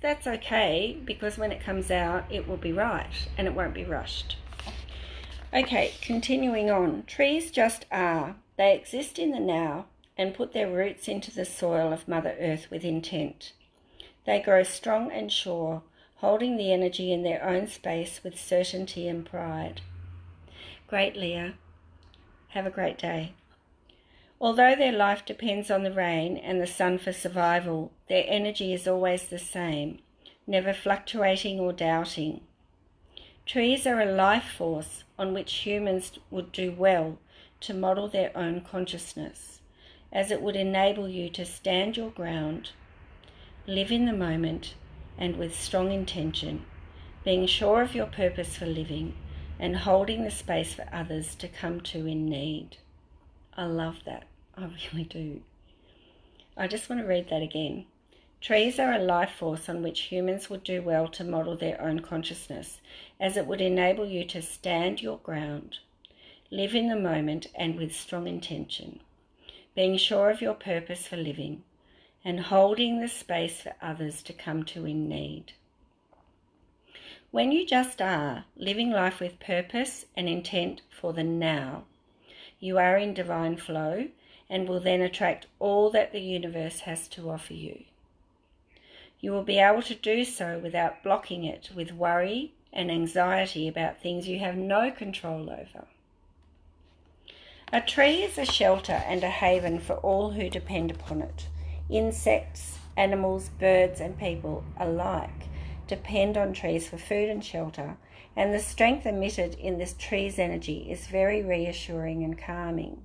Speaker 1: that's okay, because when it comes out, it will be right and it won't be rushed. Okay, continuing on. Trees just are. They exist in the now and put their roots into the soil of Mother Earth with intent. They grow strong and sure, holding the energy in their own space with certainty and pride. Great, Leah. Have a great day. Although their life depends on the rain and the sun for survival, their energy is always the same, never fluctuating or doubting. Trees are a life force on which humans would do well to model their own consciousness, as it would enable you to stand your ground, live in the moment and with strong intention, being sure of your purpose for living and holding the space for others to come to in need. I love that. I really do. I just want to read that again. Trees are a life force on which humans would do well to model their own consciousness, as it would enable you to stand your ground, live in the moment and with strong intention, being sure of your purpose for living, and holding the space for others to come to in need. When you just are, living life with purpose and intent for the now, you are in divine flow and will then attract all that the universe has to offer you. You will be able to do so without blocking it with worry and anxiety about things you have no control over. A tree is a shelter and a haven for all who depend upon it. Insects, animals, birds and people alike depend on trees for food and shelter, and the strength emitted in this tree's energy is very reassuring and calming.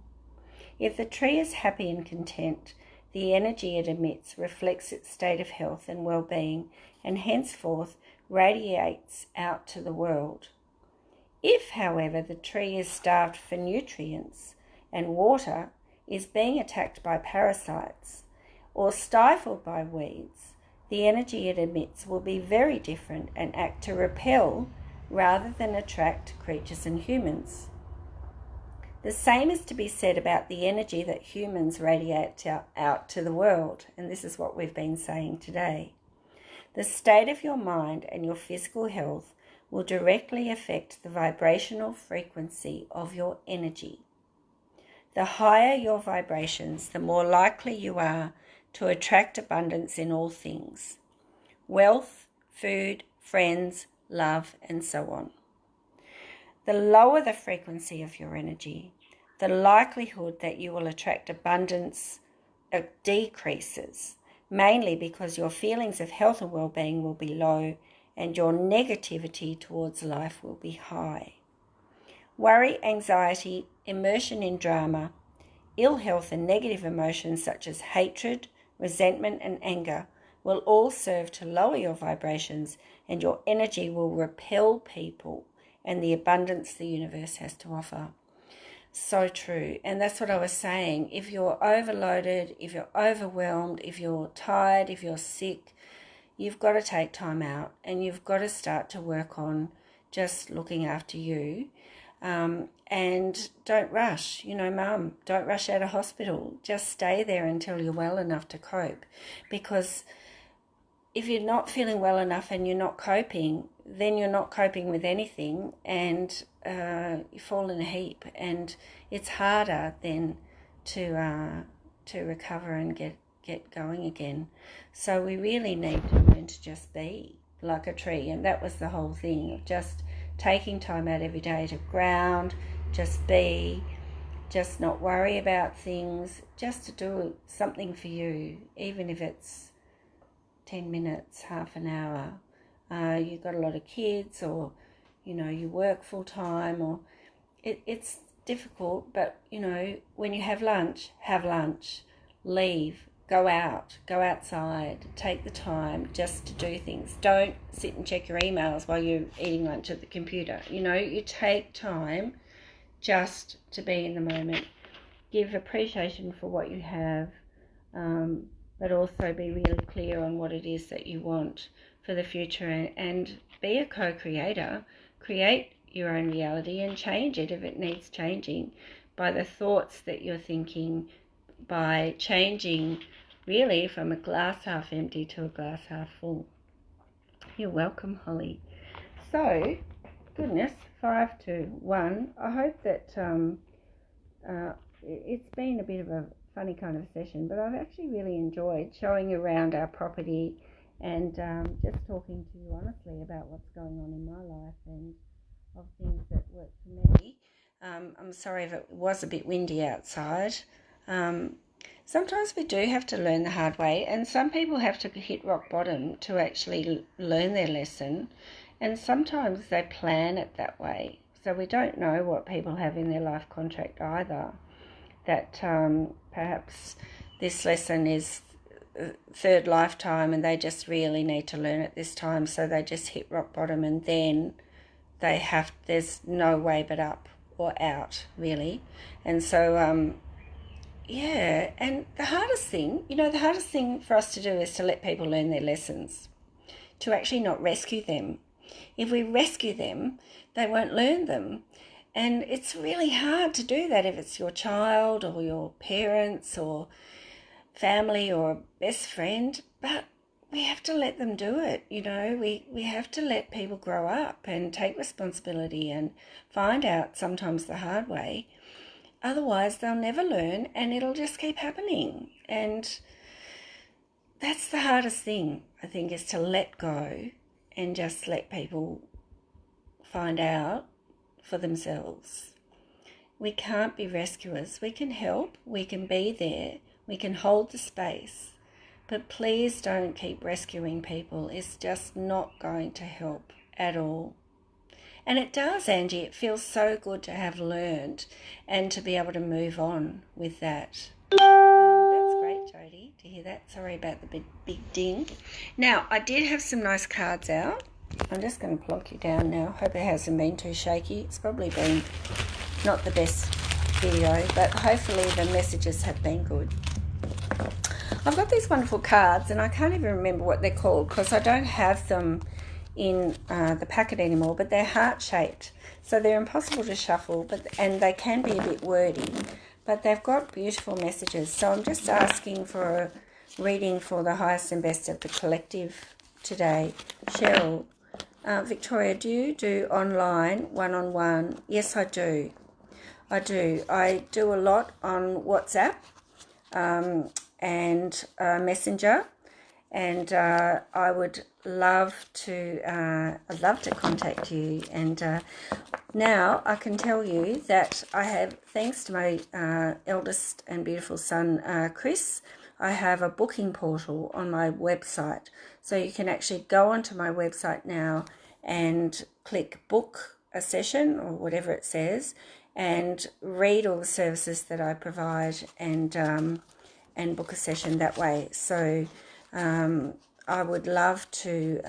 Speaker 1: If the tree is happy and content, the energy it emits reflects its state of health and well-being, and henceforth radiates out to the world. If, however, the tree is starved for nutrients and water, is being attacked by parasites, or stifled by weeds, the energy it emits will be very different and act to repel rather than attract creatures and humans. The same is to be said about the energy that humans radiate out to the world, and this is what we've been saying today. The state of your mind and your physical health will directly affect the vibrational frequency of your energy. The higher your vibrations, the more likely you are to attract abundance in all things: wealth, food, friends, love, and so on. The lower the frequency of your energy, the likelihood that you will attract abundance decreases, mainly because your feelings of health and well-being will be low and your negativity towards life will be high. Worry, anxiety, immersion in drama, ill health and negative emotions such as hatred, resentment, and anger will all serve to lower your vibrations, and your energy will repel people and the abundance the universe has to offer. So true. And that's what I was saying. If you're overloaded, if you're overwhelmed, if you're tired, if you're sick, you've got to take time out and you've got to start to work on just looking after you. And don't rush, Mum, don't rush out of hospital. Just stay there until you're well enough to cope. Because if you're not feeling well enough and you're not coping, then you're not coping with anything, and you fall in a heap, and it's harder then to recover and get going again. So we really need to learn to just be like a tree, and that was the whole thing of just taking time out every day to ground, just be, just not worry about things, just to do something for you, even if it's 10 minutes, half an hour. You've got a lot of kids, or you work full time, or it's difficult, but when you have lunch, leave, go outside, take the time just to do things. Don't sit and check your emails while you're eating lunch at the computer. You take time just to be in the moment. Give appreciation for what you have, but also be really clear on what it is that you want for the future, and be a co-creator. Create your own reality and change it if it needs changing by the thoughts that you're thinking, by changing really from a glass half empty to a glass half full. You're welcome, Holly. So, goodness, 5 to 1. I hope that it's been a bit of a funny kind of session, but I've actually really enjoyed showing you around our property and just talking to you honestly about what's going on in my life and of things that work for me. I'm sorry if it was a bit windy outside. Sometimes we do have to learn the hard way, and some people have to hit rock bottom to actually learn their lesson, and sometimes they plan it that way. So we don't know what people have in their life contract either, that perhaps this lesson is third lifetime and they just really need to learn it this time, so they just hit rock bottom and then there's no way but up or out, really. And so and the hardest thing for us to do is to let people learn their lessons, to actually not rescue them. If we rescue them, they won't learn them. And it's really hard to do that if it's your child or your parents or family or best friend, but we have to let them do it. We have to let people grow up and take responsibility and find out sometimes the hard way. Otherwise, they'll never learn and it'll just keep happening. And that's the hardest thing, I think, is to let go and just let people find out for themselves. We can't be rescuers. We can help, we can be there, we can hold the space, but please don't keep rescuing people. It's just not going to help at all. And it does, Angie. It feels so good to have learned and to be able to move on with that. That's great, Jodie, to hear that. Sorry about the big ding. Now, I did have some nice cards out. I'm just going to plonk you down now. Hope it hasn't been too shaky. It's probably been not the best video, but hopefully the messages have been good. I've got these wonderful cards, and I can't even remember what they're called because I don't have them in the packet anymore, but they're heart-shaped, so they're impossible to shuffle, and they can be a bit wordy, but they've got beautiful messages. So I'm just asking for a reading for the highest and best of the collective today. Cheryl, Victoria, do you do online, one-on-one? Yes, I do. I do a lot on WhatsApp and Messenger, and I would love to contact you. And now I can tell you that I have, thanks to my eldest and beautiful son Chris, I have a booking portal on my website, so you can actually go onto my website now and click book a session or whatever it says, and read all the services that I provide, and and book a session that way. So I would love to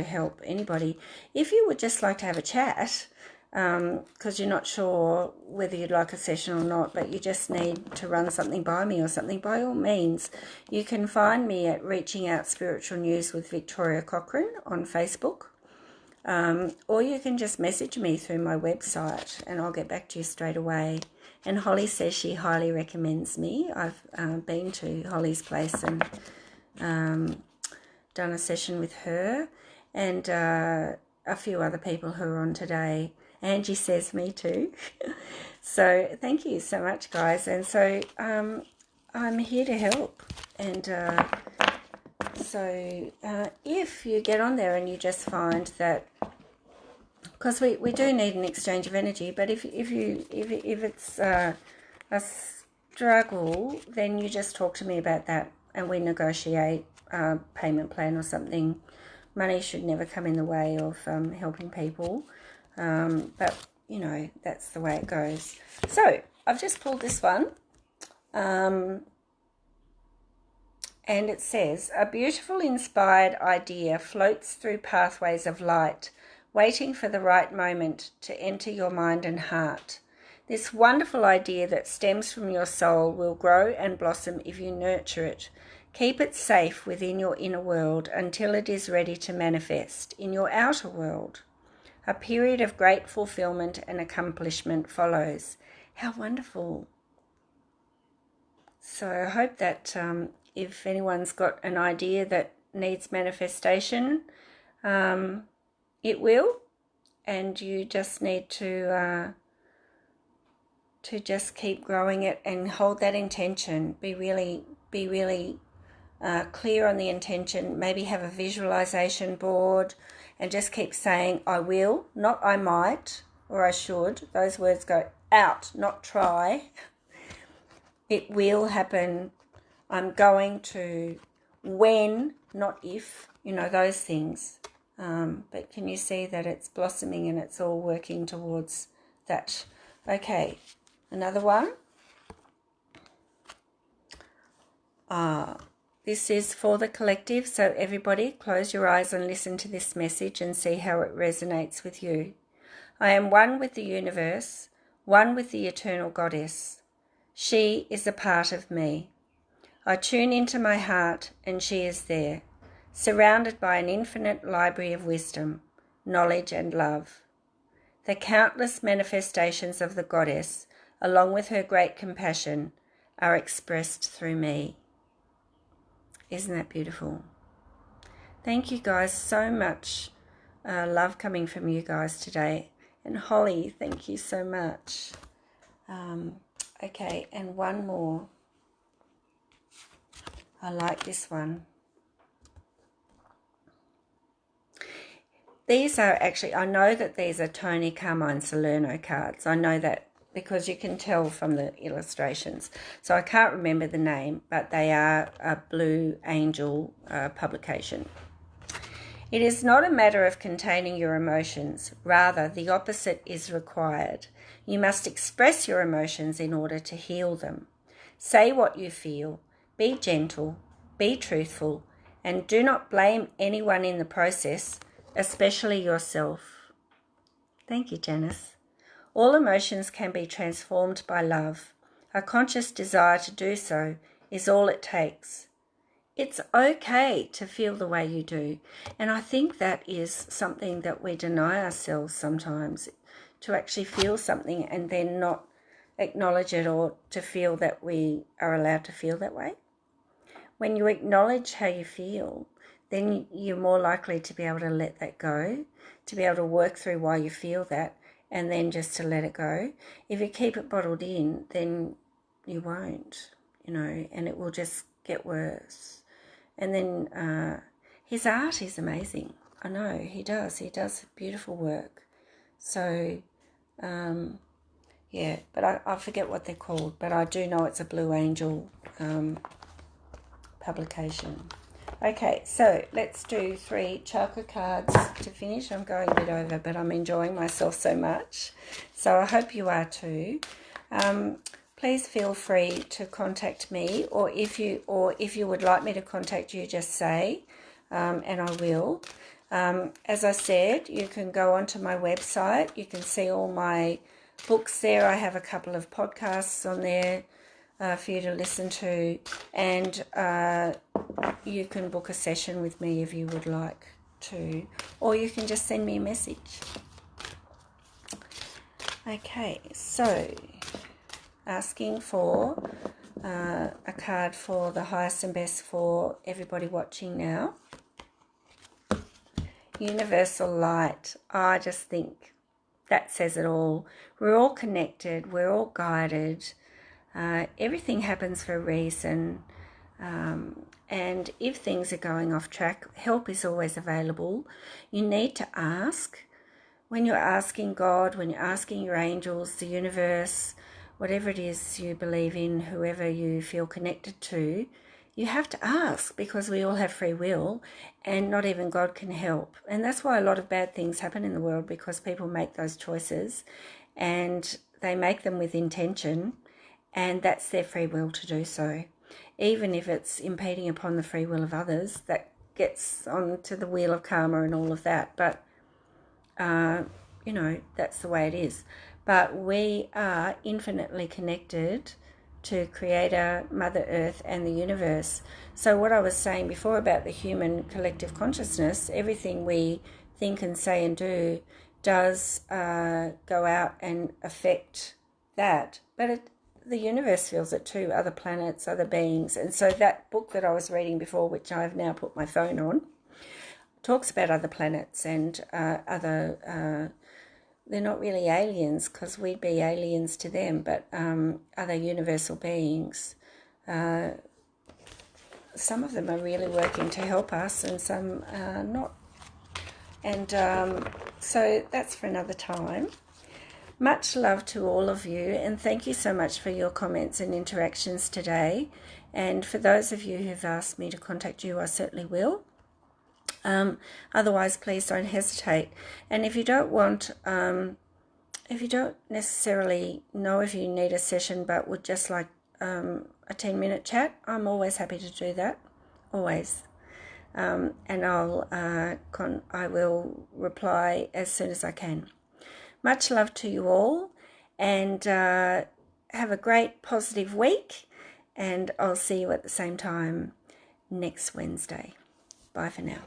Speaker 1: help anybody. If you would just like to have a chat, because you're not sure whether you'd like a session or not, but you just need to run something by me or something, by all means, you can find me at Reaching Out Spiritual News with Victoria Cochrane on Facebook, or you can just message me through my website and I'll get back to you straight away. And Holly says she highly recommends me. I've been to Holly's place and done a session with her and a few other people who are on today. Angie says me too. So thank you so much, guys. And so I'm here to help. And if you get on there and you just find that, because we do need an exchange of energy, but if it's a struggle, then you just talk to me about that and we negotiate a payment plan or something. Money should never come in the way of helping people. But, you know, that's the way it goes. So, I've just pulled this one. And it says, a beautiful inspired idea floats through pathways of light, waiting for the right moment to enter your mind and heart. This wonderful idea that stems from your soul will grow and blossom if you nurture it. Keep it safe within your inner world until it is ready to manifest in your outer world. A period of great fulfillment and accomplishment follows. How wonderful. So I hope that if anyone's got an idea that needs manifestation, it will. And you just need to just keep growing it and hold that intention. Be really clear on the intention. Maybe have a visualization board and just keep saying, I will, not I might or I should. Those words go out, not try. It will happen. I'm going to, when, not if, you know, those things. But can you see that it's blossoming and it's all working towards that? Okay, another one. This is for the collective, so everybody close your eyes and listen to this message and see how it resonates with you. I am one with the universe, one with the eternal goddess. She is a part of me. I tune into my heart and she is there, surrounded by an infinite library of wisdom, knowledge and love. The countless manifestations of the goddess, along with her great compassion, are expressed through me. Isn't that beautiful? Thank you guys so much. Love coming from you guys today. And Holly, thank you so much. Okay, and one more. I like this one. These are actually, I know that these are Tony Carmine Salerno cards. I know that because you can tell from the illustrations. So I can't remember the name, but they are a Blue Angel publication. It is not a matter of containing your emotions. Rather, the opposite is required. You must express your emotions in order to heal them. Say what you feel. Be gentle. Be truthful. And do not blame anyone in the process, especially yourself. Thank you, Janice. All emotions can be transformed by love. A conscious desire to do so is all it takes. It's okay to feel the way you do. And I think that is something that we deny ourselves sometimes, to actually feel something and then not acknowledge it or to feel that we are allowed to feel that way. When you acknowledge how you feel, then you're more likely to be able to let that go, to be able to work through why you feel that, and then just to let it go. If you keep it bottled in, then you won't, you know, and it will just get worse. And then his art is amazing. I know, he does beautiful work. So, yeah, but I forget what they're called, but I do know it's a Blue Angel publication. Okay, so let's do 3 chakra cards to finish. I'm going a bit over, but I'm enjoying myself so much. So I hope you are too. please feel free to contact me, or if you would like me to contact you, just say, and I will. As I said, you can go onto my website. You can see all my books there. I have a couple of podcasts on there for you to listen to, and you can book a session with me if you would like to, or you can just send me a message. Okay, so asking for a card for the highest and best for everybody watching now. Universal light. I just think that says it all. We're all connected. We're all guided. Everything happens for a reason. And if things are going off track, help is always available. You need to ask. When you're asking God, when you're asking your angels, the universe, whatever it is you believe in, whoever you feel connected to, you have to ask, because we all have free will and not even God can help. And that's why a lot of bad things happen in the world, because people make those choices and they make them with intention, and that's their free will to do so. Even if it's impeding upon the free will of others, that gets onto the wheel of karma and all of that. But, you know, that's the way it is. But we are infinitely connected to Creator, Mother Earth, and the universe. So what I was saying before about the human collective consciousness, everything we think and say and do does go out and affect that. But the universe feels it too, other planets, other beings. And so that book that I was reading before, which I've now put my phone on, talks about other planets and other... they're not really aliens, because we'd be aliens to them, but other universal beings. Some of them are really working to help us, and some not. And so that's for another time. Much love to all of you, and thank you so much for your comments and interactions today. And for those of you who've asked me to contact you, I certainly will. Otherwise, please don't hesitate. And if you don't want, if you don't necessarily know if you need a session but would just like a 10-minute chat, I'm always happy to do that, always. And I will reply as soon as I can. Much love to you all, and have a great positive week, and I'll see you at the same time next Wednesday. Bye for now.